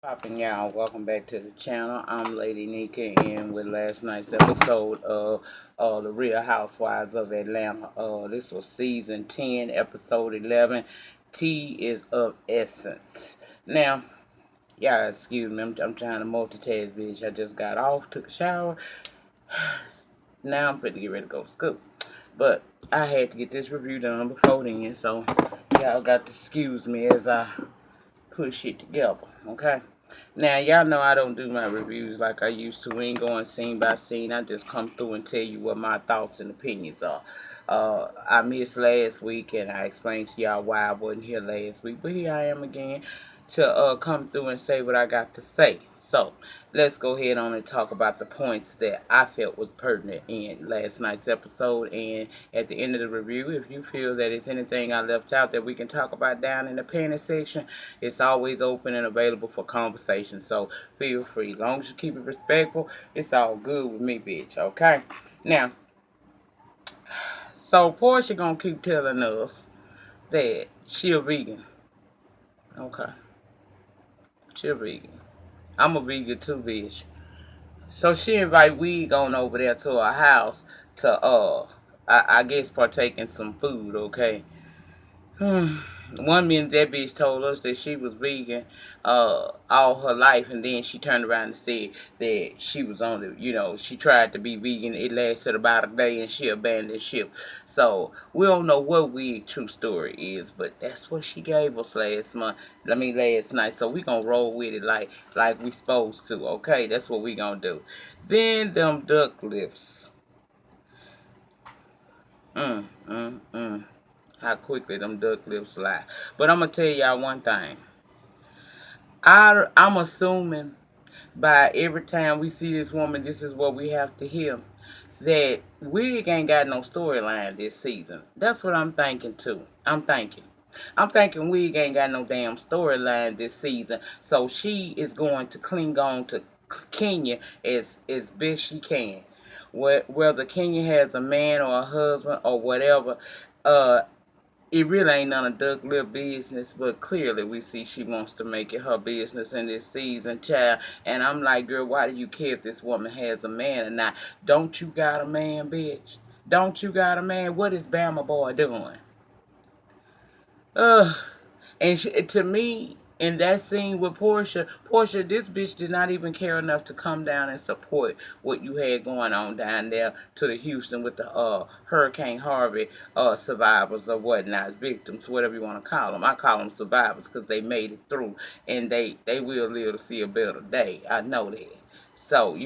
Popping y'all, welcome back to the channel. I'm Lady Nika, and with last night's episode of The Real Housewives of Atlanta. This was season 10, episode 11. Tea is of essence. Now, y'all excuse me, I'm trying to multitask, bitch. I just got off, took a shower. Now I'm fit to get ready to go to school. But I had to get this review done before then, so y'all got to excuse me as I put shit together, okay? Now, y'all know I don't do my reviews like I used to. We ain't going scene by scene. I just come through and tell you what my thoughts and opinions are. I missed last week, and I explained to y'all why I wasn't here last week. But here I am again to come through and say what I got to say. So, let's go ahead on and talk about the points that I felt was pertinent in last night's episode. And at the end of the review, if you feel that it's anything I left out that we can talk about down in the panel section, it's always open and available for conversation. So, feel free. As long as you keep it respectful, it's all good with me, bitch. Okay? Now, so Porsha gonna keep telling us that she a vegan. Okay. She a vegan. I'm a vegan too, bitch. So she invite Wig on over there to her house to I guess partake in some food, okay? One minute that bitch told us that she was vegan all her life, and then she turned around and said that she was on the, she tried to be vegan. It lasted about a day and she abandoned ship. So we don't know what Wig true story is, but that's what she gave us last night. So we gonna roll with it like we supposed to, okay? That's what we gonna do. Then them duck lips. Mm, mm, mm. How quickly them duck lips slide. But I'm gonna tell y'all one thing. I'm assuming by every time we see this woman, this is what we have to hear. That Wig ain't got no storyline this season. That's what I'm thinking too. I'm thinking Wig ain't got no damn storyline this season. So she is going to cling on to Kenya as best she can. Whether Kenya has a man or a husband or whatever, uh, it really ain't none of Duck Lil business, but clearly we see she wants to make it her business in this season, child. And I'm like, girl, why do you care if this woman has a man or not? Don't you got a man, bitch? Don't you got a man? What is Bama Boy doing? Ugh. And to me, in that scene with Porsha, this bitch did not even care enough to come down and support what you had going on down there to the Houston with the Hurricane Harvey survivors or whatnot, victims, whatever you want to call them. I call them survivors because they made it through and they will live to see a better day. I know that. So,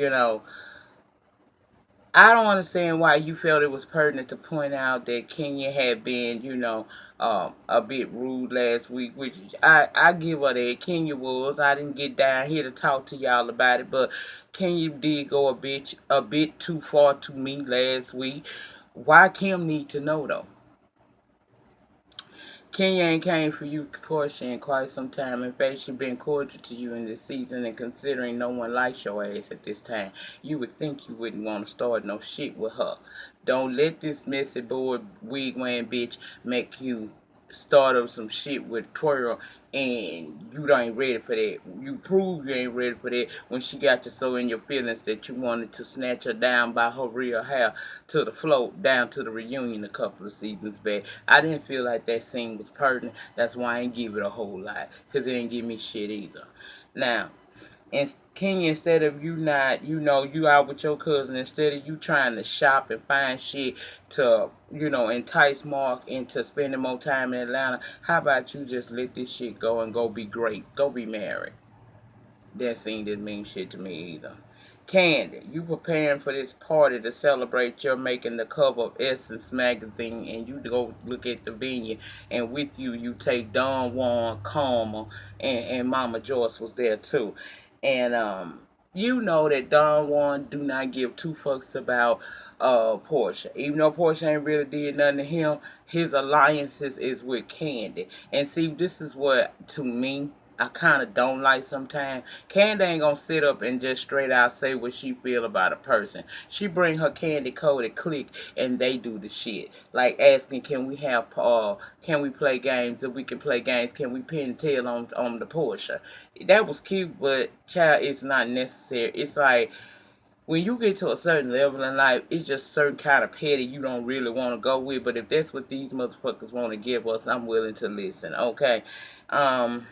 I don't understand why you felt it was pertinent to point out that Kenya had been, a bit rude last week, which I give her that. Kenya was. I didn't get down here to talk to y'all about it, but Kenya did go a bit too far to me last week. Why Kim need to know though? Kenya ain't came for you, Porsha, in quite some time. In fact, she been cordial to you in this season, and considering no one likes your ass at this time, you would think you wouldn't want to start no shit with her. Don't let this messy boy wig wearing bitch make you start up some shit with Twirl, and you ain't ready for that. You prove you ain't ready for that when she got you so in your feelings that you wanted to snatch her down by her real hair to the float down to the reunion a couple of seasons back. I didn't feel like that scene was pertinent. That's why I ain't give it a whole lot, because it didn't give me shit either. Now, and Kenya, instead of you not, you out with your cousin, instead of you trying to shop and find shit to, entice Mark into spending more time in Atlanta, how about you just let this shit go and go be great? Go be married. That scene didn't mean shit to me either. Kandi, you preparing for this party to celebrate your making the cover of Essence magazine, and you go look at the venue, and with you, you take Don Juan, Karma, and Mama Joyce was there too. And you know that Don Juan do not give two fucks about Porsha. Even though Porsha ain't really did nothing to him, his alliances is with Kandi. And see, this is what, to me, I kind of don't like sometimes. Kandi ain't gonna sit up and just straight out say what she feel about a person. She bring her Kandi coded click and they do the shit. Like asking, can we play games? If we can play games, can we pin tail on the Porsha? That was cute, but child, it's not necessary. It's like when you get to a certain level in life, it's just certain kind of petty you don't really want to go with. But if that's what these motherfuckers want to give us, I'm willing to listen. Okay. Um,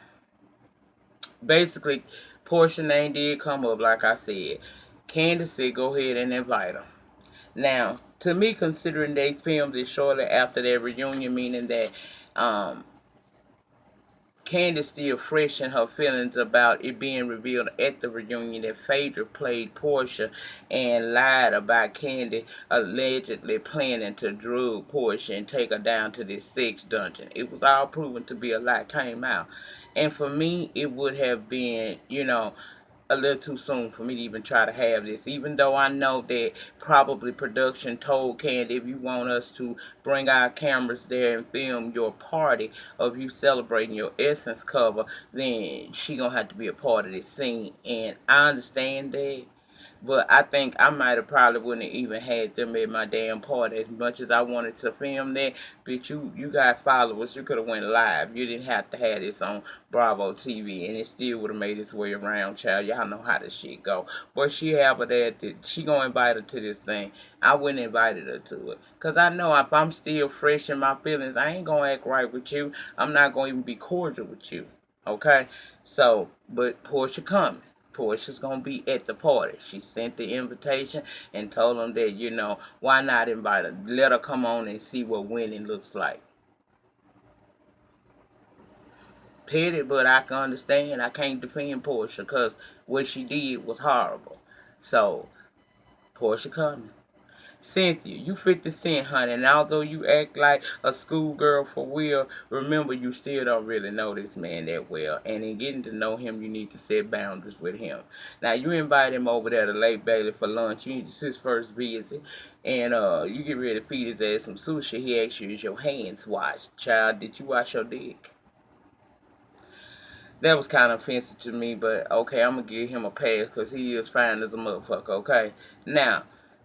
Basically, Porsha name did come up, like I said. Kandi said, go ahead and invite her. Now, to me, considering they filmed it shortly after their reunion, meaning that um, Kandi still fresh in her feelings about it being revealed at the reunion that Phaedra played Porsha and lied about Kandi allegedly planning to drug Porsha and take her down to this sex dungeon. It was all proven to be a lie, came out. And for me, it would have been, a little too soon for me to even try to have this, even though I know that probably production told Kandi, if you want us to bring our cameras there and film your party of you celebrating your Essence cover, then she gonna have to be a part of this scene. And I understand that, but I think I might have probably wouldn't have even had them at my damn party as much as I wanted to film that. But you got followers. You could have went live. You didn't have to have this on Bravo TV, and it still would have made its way around, child. Y'all know how this shit go. But she have her there. She gonna invite her to this thing. I wouldn't invited her to it. Cause I know if I'm still fresh in my feelings, I ain't gonna act right with you. I'm not gonna even be cordial with you. Okay? So, but Porsha coming. Porsha's gonna be at the party. She sent the invitation and told them that, why not invite her? Let her come on and see what winning looks like. Petty, but I can understand. I can't defend Porsha because what she did was horrible. So, Porsha coming. Cynthia, you 50 Cent, honey, and although you act like a schoolgirl for real, remember you still don't really know this man that well. And in getting to know him, you need to set boundaries with him. Now, you invite him over there to Lake Bailey for lunch. It's his first visit. And you get ready to feed his ass some sushi. He asks you, is your hands washed? Child, did you wash your dick? That was kind of offensive to me, but okay, I'm gonna give him a pass because he is fine as a motherfucker. Okay, now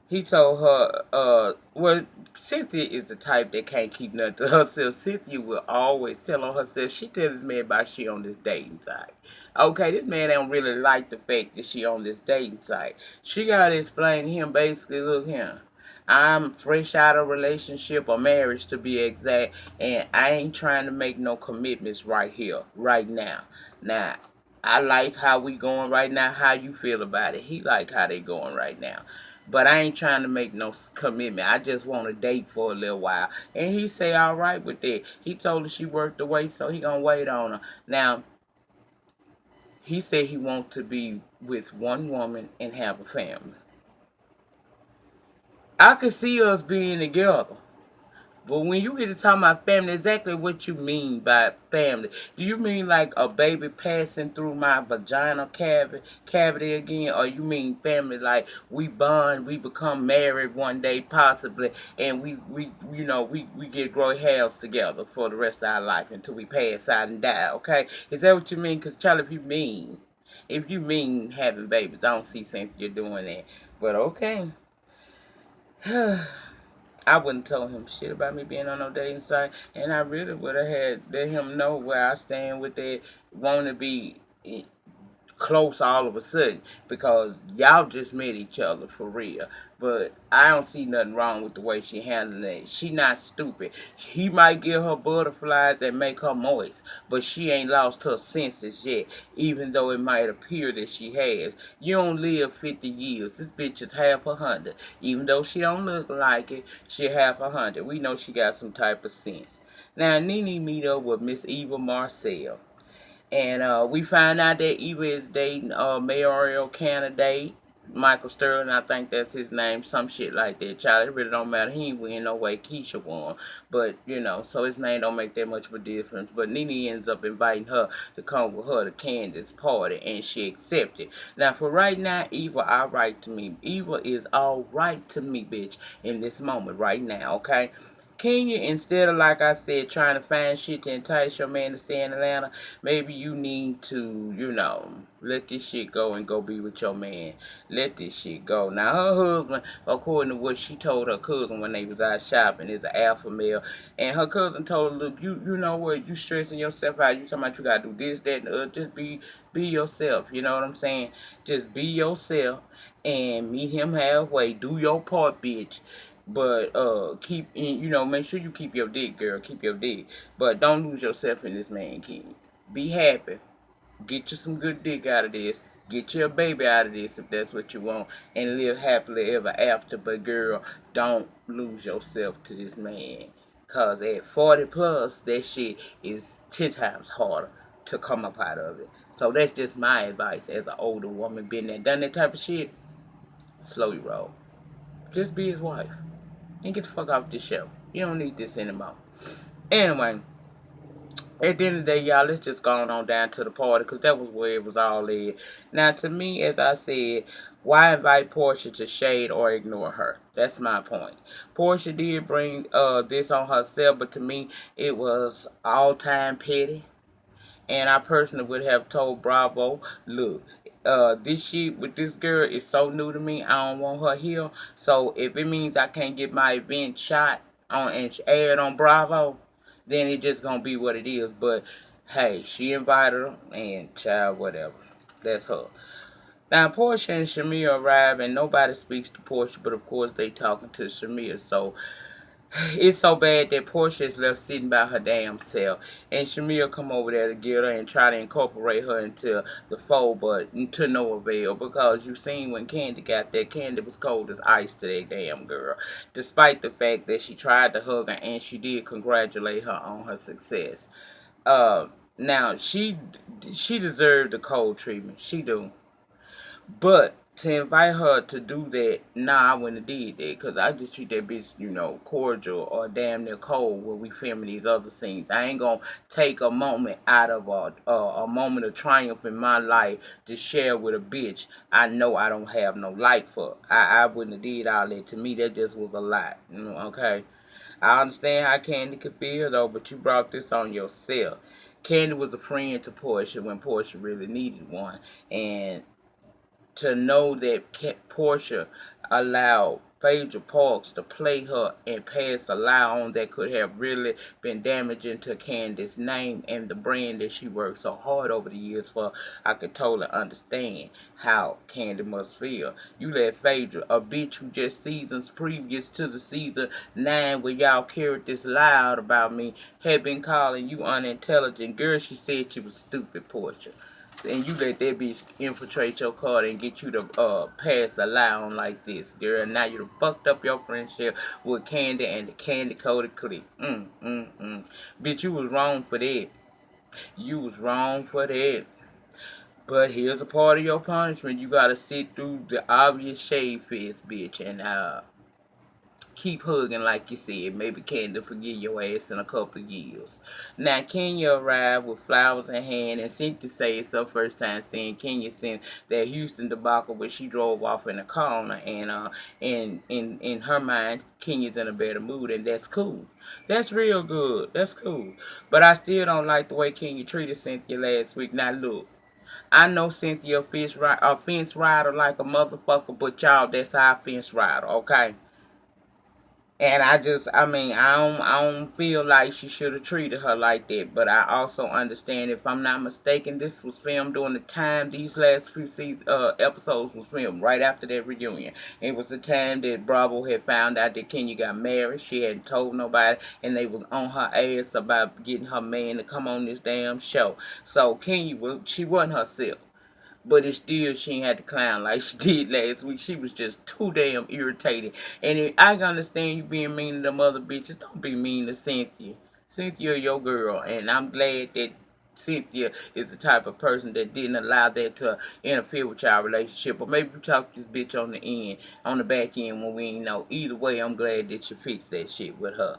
he told her, well, Cynthia is the type that can't keep nothing to herself. Cynthia will always tell on herself. She tells this man about she on this dating site. Okay, this man don't really like the fact that she on this dating site. She gotta explain to him basically, look here. I'm fresh out of a relationship or marriage to be exact, and I ain't trying to make no commitments right here, right now. Now, I like how we going right now. How you feel about it? He like how they going right now. But I ain't trying to make no commitment. I just want to date for a little while. And he say all right with that. He told her she worked the wait, so he gonna wait on her. Now, he said he wants to be with one woman and have a family. I could see us being together. But when you get to talking about family, exactly what you mean by family? Do you mean like a baby passing through my vagina cavity again, or you mean family like we bond, we become married one day possibly, and we get grow hairs together for the rest of our life until we pass out and die? Okay, is that what you mean? Cause Charlie, if you mean having babies, I don't see Cynthia doing that. But okay. I wouldn't tell him shit about me being on no dating site, and I really would have had let him know where I stand with that. Want to be close all of a sudden because y'all just met each other for real. But I don't see nothing wrong with the way she handled it. She not stupid. He might give her butterflies and make her moist, but she ain't lost her senses yet, even though it might appear that she has. You don't live 50 years. This bitch is half 100. Even though she don't look like it, she half 100. We know she got some type of sense. Now, Nene meet up with Miss Eva Marcille. And we find out that Eva is dating mayoral candidate Michael Sterling. I think that's his name, some shit like that. Child, it really don't matter. He ain't win no way. Keisha won, but so his name don't make that much of a difference. But Nene ends up inviting her to come with her to Candace's party, and she accepted. Now, for right now, Eva all right to me. Eva is all right to me, bitch, in this moment right now. Okay. Kenya, instead of, like I said, trying to find shit to entice your man to stay in Atlanta, maybe you need to, let this shit go and go be with your man. Let this shit go. Now, her husband, according to what she told her cousin when they was out shopping, is an alpha male. And her cousin told her, look, you know what, you stressing yourself out. You talking about you got to do this, that, and the other. Just be yourself. You know what I'm saying? Just be yourself and meet him halfway. Do your part, bitch. But keep make sure you keep your dick, girl. Keep your dick. But don't lose yourself in this man, King. Be happy. Get you some good dick out of this. Get you a baby out of this if that's what you want. And live happily ever after. But girl, don't lose yourself to this man. Cause at 40 plus, that shit is 10 times harder to come up out of it. So that's just my advice as an older woman, been there, done that type of shit. Slow your roll. Just be his wife. And get the fuck off this show. You don't need this anymore. Anyway, at the end of the day, y'all, let's just go on down to the party because that was where it was all led. Now, to me, as I said, why invite Porsha to shade or ignore her? That's my point. Porsha did bring this on herself, but to me, it was all-time petty. And I personally would have told Bravo, look, this shit with this girl is so new to me. I don't want her here. So if it means I can't get my event shot on and aired on Bravo, then it just gonna be what it is. But hey, she invited her, and child, whatever. That's her. Now Porsha and Shamir arrive, and nobody speaks to Porsha, but of course they talking to Shamir. So it's so bad that Porsha is left sitting by her damn self. And Shamil come over there to get her and try to incorporate her into the fold, but to no avail. Because you seen when Kandi got there, Kandi was cold as ice to that damn girl. Despite the fact that she tried to hug her and she did congratulate her on her success. Now, she deserved the cold treatment. She do. But to invite her to do that, nah, I wouldn't have did that. Because I just treat that bitch, cordial or damn near cold when we filming these other scenes. I ain't going to take a moment out of a moment of triumph in my life to share with a bitch I know I don't have no like for. I wouldn't have did all that. To me, that just was a lot. Okay? I understand how Kandi could feel, though, but you brought this on yourself. Kandi was a friend to Porsha when Porsha really needed one. And to know that Porsha allowed Phaedra Parks to play her and pass a lie on that could have really been damaging to Candace's name and the brand that she worked so hard over the years for, I could totally understand how Kandi must feel. You let Phaedra, a bitch who just seasons previous to the season 9 where y'all carried this lie out about me, had been calling you unintelligent. Girl, she said she was stupid, Porsha. And you let that bitch infiltrate your car and get you to pass a lie on like this, girl. Now you done fucked up your friendship with Kandi and the Kandi Coded clique. Bitch, you was wrong for that. You was wrong for that. But here's a part of your punishment. You gotta sit through the obvious shade fest, bitch, and keep hugging like you said. Maybe Kandi forgive your ass in a couple of years. Now, Kenya arrived with flowers in hand, and Cynthia says it's her first time seeing Kenya since that Houston debacle where she drove off in a car on her, and in her mind, Kenya's in a better mood, and that's cool. That's real good. That's cool. But I still don't like the way Kenya treated Cynthia last week. Now, look. I know Cynthia a fence rider like a motherfucker, but y'all, that's our fence rider, okay? And I don't feel like she should have treated her like that. But I also understand, if I'm not mistaken, this was filmed during the time these last few episodes was filmed right after that reunion. It was the time that Bravo had found out that Kenya got married. She hadn't told nobody, and they was on her ass about getting her man to come on this damn show. So Kenya, she wasn't herself. But it's still, she ain't had to clown like she did last week. She was just too damn irritated. And I can understand you being mean to them other bitches. Don't be mean to Cynthia. Cynthia, your girl. And I'm glad that Cynthia is the type of person that didn't allow that to interfere with y'all relationship. Or maybe you talk to this bitch on the back end when we ain't know. Either way, I'm glad that you fixed that shit with her.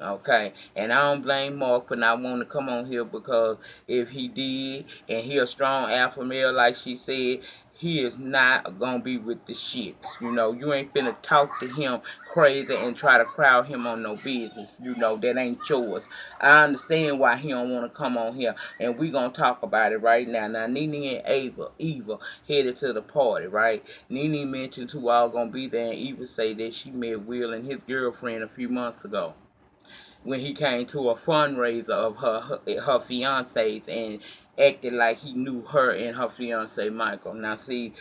Okay, and I don't blame Mark for not wanting to come on here, because if he did, and he a strong alpha male like she said, he is not gonna be with the shits. You know, you ain't finna talk to him crazy and try to crowd him on no business. You know, that ain't yours. I understand why he don't want to come on here, and we gonna talk about it right now. Now, Nene and Eva headed to the party, right? Nene mentioned who all gonna be there, and Eva say that she met Will and his girlfriend a few months ago, when he came to a fundraiser of her fiance's, and acted like he knew her and her fiance Michael. Now see,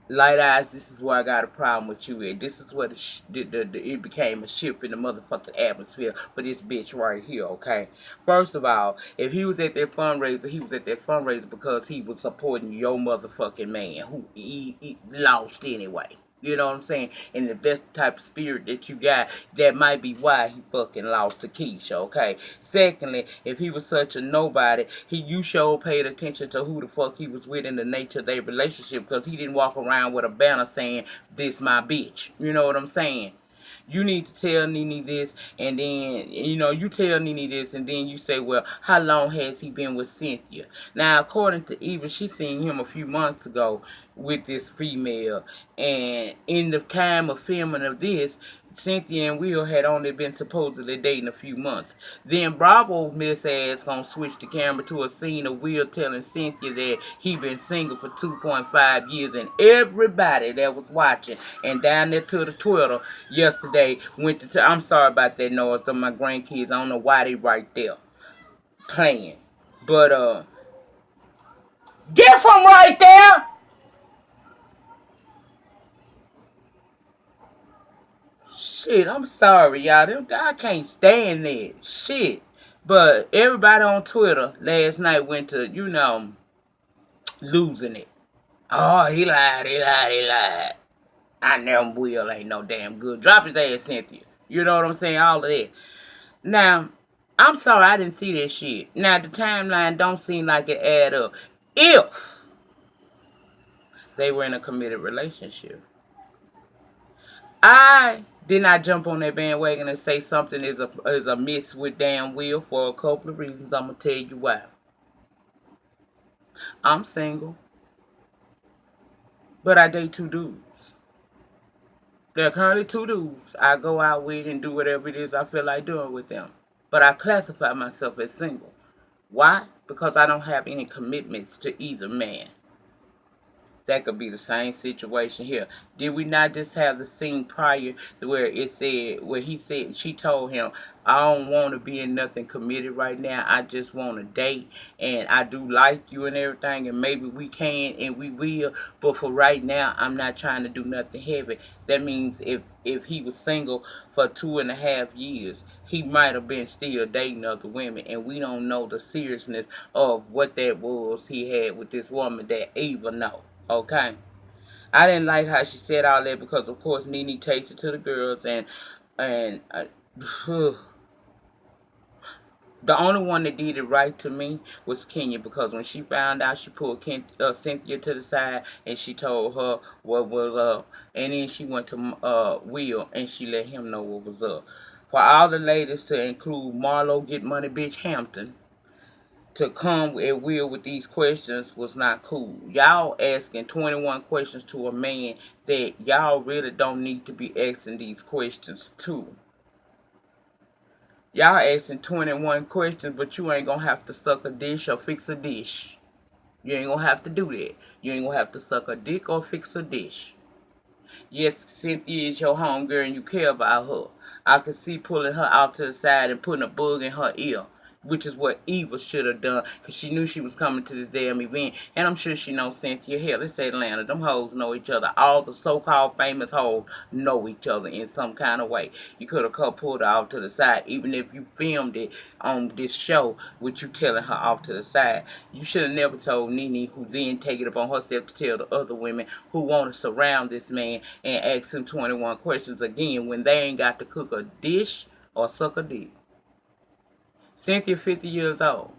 Light Eyes, this is where I got a problem with you at. This is where it became a shift in the motherfucking atmosphere for this bitch right here, okay? First of all, if he was at that fundraiser, he was at that fundraiser because he was supporting your motherfucking man, who he lost anyway. You know what I'm saying? And if that's the type of spirit that you got, that might be why he fucking lost to Keisha, okay? Secondly, if he was such a nobody, you sure paid attention to who the fuck he was with and the nature of their relationship, because he didn't walk around with a banner saying, "This my bitch." You know what I'm saying? You need to tell Nene this, and then, you tell Nene this, and then you say, well, how long has he been with Cynthia? Now, according to Eva, she seen him a few months ago with this female, and in the time of filming of this, Cynthia and Will had only been supposedly dating a few months. Then Bravo's miss ass gonna switch the camera to a scene of Will telling Cynthia that he been single for 2.5 years, and everybody that was watching and down there to the Twitter yesterday went to. I'm sorry about that noise of my grandkids. I don't know why they right there playing, but get from right there. Shit, I'm sorry, y'all. I can't stand that shit. But everybody on Twitter last night went to, losing it. Oh, he lied, he lied, he lied. I know Will ain't no damn good. Drop his ass, Cynthia. You know what I'm saying? All of that. Now, I'm sorry I didn't see that shit. Now, the timeline don't seem like it add up. If they were in a committed relationship, I did not jump on that bandwagon and say something is a miss with damn Will for a couple of reasons. I'm gonna tell you why. I'm single, but I date two dudes. There are currently two dudes I go out with and do whatever it is I feel like doing with them. But I classify myself as single. Why? Because I don't have any commitments to either man. That could be the same situation here. Did we not just have the scene prior where he said, she told him, I don't want to be in nothing committed right now. I just want to date, and I do like you and everything, and maybe we can and we will, but for right now, I'm not trying to do nothing heavy. That means if he was single for 2.5 years, he might have been still dating other women, and we don't know the seriousness of what that was he had with this woman that Eva know. Okay, I didn't like how she said all that, because of course Nene takes it to the girls, and the only one that did it right to me was Kenya, because when she found out, she pulled Cynthia to the side and she told her what was up, and then she went to Will and she let him know what was up. For all the ladies, to include Marlo Get Money Bitch Hampton, to come at Will with these questions was not cool. Y'all asking 21 questions to a man that y'all really don't need to be asking these questions to. Y'all asking 21 questions, but you ain't gonna have to suck a dish or fix a dish. You ain't gonna have to do that. You ain't gonna have to suck a dick or fix a dish. Yes, Cynthia is your homegirl and you care about her. I could see pulling her out to the side and putting a bug in her ear, which is what Eva should have done, because she knew she was coming to this damn event. And I'm sure she knows Cynthia. Hell, it's Atlanta. Them hoes know each other. All the so-called famous hoes know each other in some kind of way. You could have pulled her off to the side, even if you filmed it on this show with you telling her off to the side. You should have never told Nene, who then take it upon herself to tell the other women who want to surround this man and ask him 21 questions again when they ain't got to cook a dish or suck a dick. Cynthia 50 years old.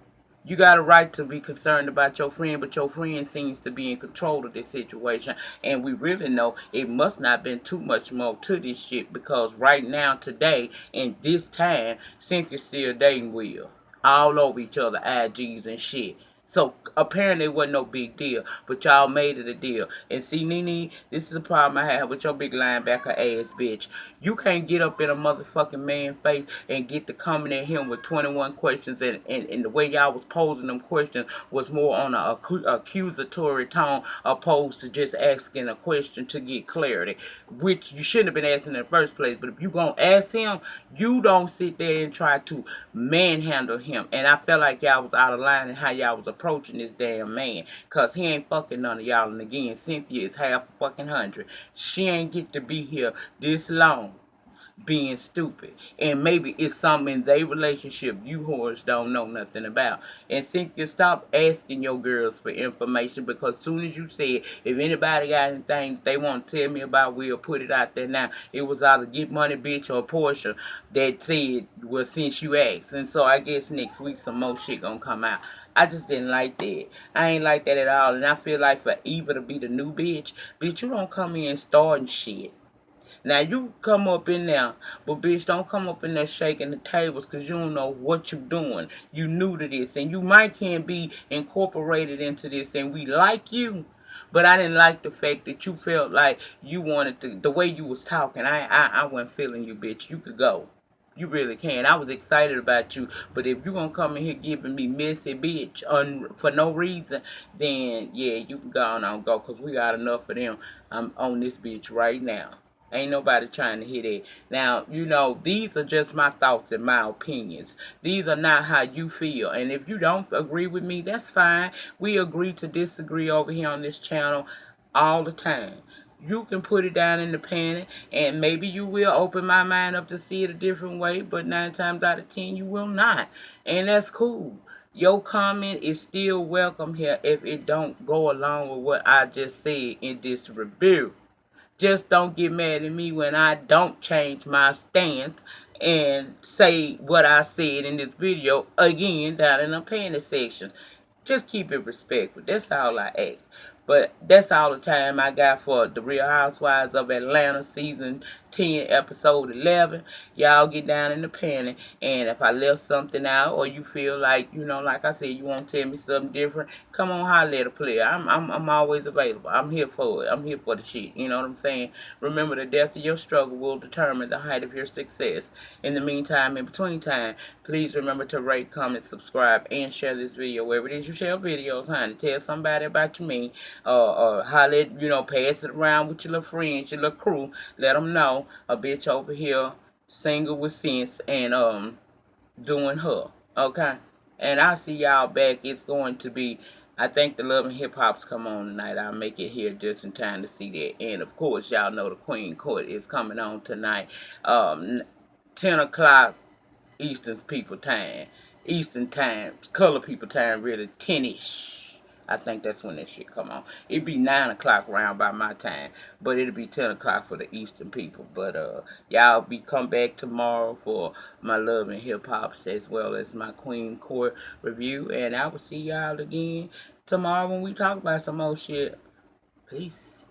You got a right to be concerned about your friend, but your friend seems to be in control of this situation. And we really know it must not been too much more to this shit because right now, today, in this time, Cynthia's still dating Will. All over each other, IGs and shit. So apparently it wasn't no big deal, but y'all made it a deal. And see, Nene, this is a problem I have with your big linebacker ass bitch. You can't get up in a motherfucking man's face and get to coming at him with 21 questions, and the way y'all was posing them questions was more on a accusatory tone opposed to just asking a question to get clarity, which you shouldn't have been asking in the first place. But if you gonna ask him, you don't sit there and try to manhandle him. And I felt like y'all was out of line in how y'all was approaching this damn man. Cause he ain't fucking none of y'all. And again, Cynthia is half a fucking 100. She ain't get to be here this long being stupid. And maybe it's something in their relationship you whores don't know nothing about. And Cynthia, stop asking your girls for information, because soon as you said, if anybody got anything they want to tell me about, we'll put it out there now. It was either Get Money Bitch or Porsha that said, well, since you asked. And so I guess next week some more shit gonna come out. I just didn't like that. I ain't like that at all. And I feel like for Eva to be the new bitch, you don't come in starting shit. Now you come up in there, but bitch, don't come up in there shaking the tables because you don't know what you're doing. You new to this, and you might can't be incorporated into this, and we like you. But I didn't like the fact that you felt like you wanted to, the way you was talking. I wasn't feeling you, bitch. You could go. You really can. I was excited about you, but if you gonna come in here giving me messy bitch for no reason, then yeah, you can go on and go, cause we got enough of them. I'm on this bitch right now. Ain't nobody trying to hear that. Now, these are just my thoughts and my opinions. These are not how you feel. And if you don't agree with me, that's fine. We agree to disagree over here on this channel all the time. You can put it down in the panel, and maybe you will open my mind up to see it a different way, but 9 times out of 10, you will not. And that's cool. Your comment is still welcome here if it don't go along with what I just said in this review. Just don't get mad at me when I don't change my stance and say what I said in this video again down in the panel section. Just keep it respectful. That's all I ask. But that's all the time I got for the Real Housewives of Atlanta season 10 episode 11. Y'all get down in the panel, and if I left something out or you feel like, like I said, you want to tell me something different, come on, holler at a player. I'm always available. I'm here for it. I'm here for the shit. You know what I'm saying? Remember, the depth of your struggle will determine the height of your success. In the meantime, in between time, please remember to rate, comment, subscribe, and share this video wherever it is you share videos, honey. Tell somebody about me, or holler, pass it around with your little friends, your little crew. Let them know a bitch over here, single with sense, and doing her. Okay? And I'll see y'all back. It's going to be, I think the Love and Hip Hop's come on tonight. I'll make it here just in time to see that. And of course, y'all know the Queen Court is coming on tonight. 10 o'clock Eastern people time. Eastern time. Color people time, really. 10-ish. I think that's when that shit come on. It'd be 9 o'clock round by my time, but it'll be 10 o'clock for the Eastern people. But y'all come back tomorrow for my Love and Hip Hops as well as my Queen Court review, and I will see y'all again tomorrow when we talk about some more shit. Peace.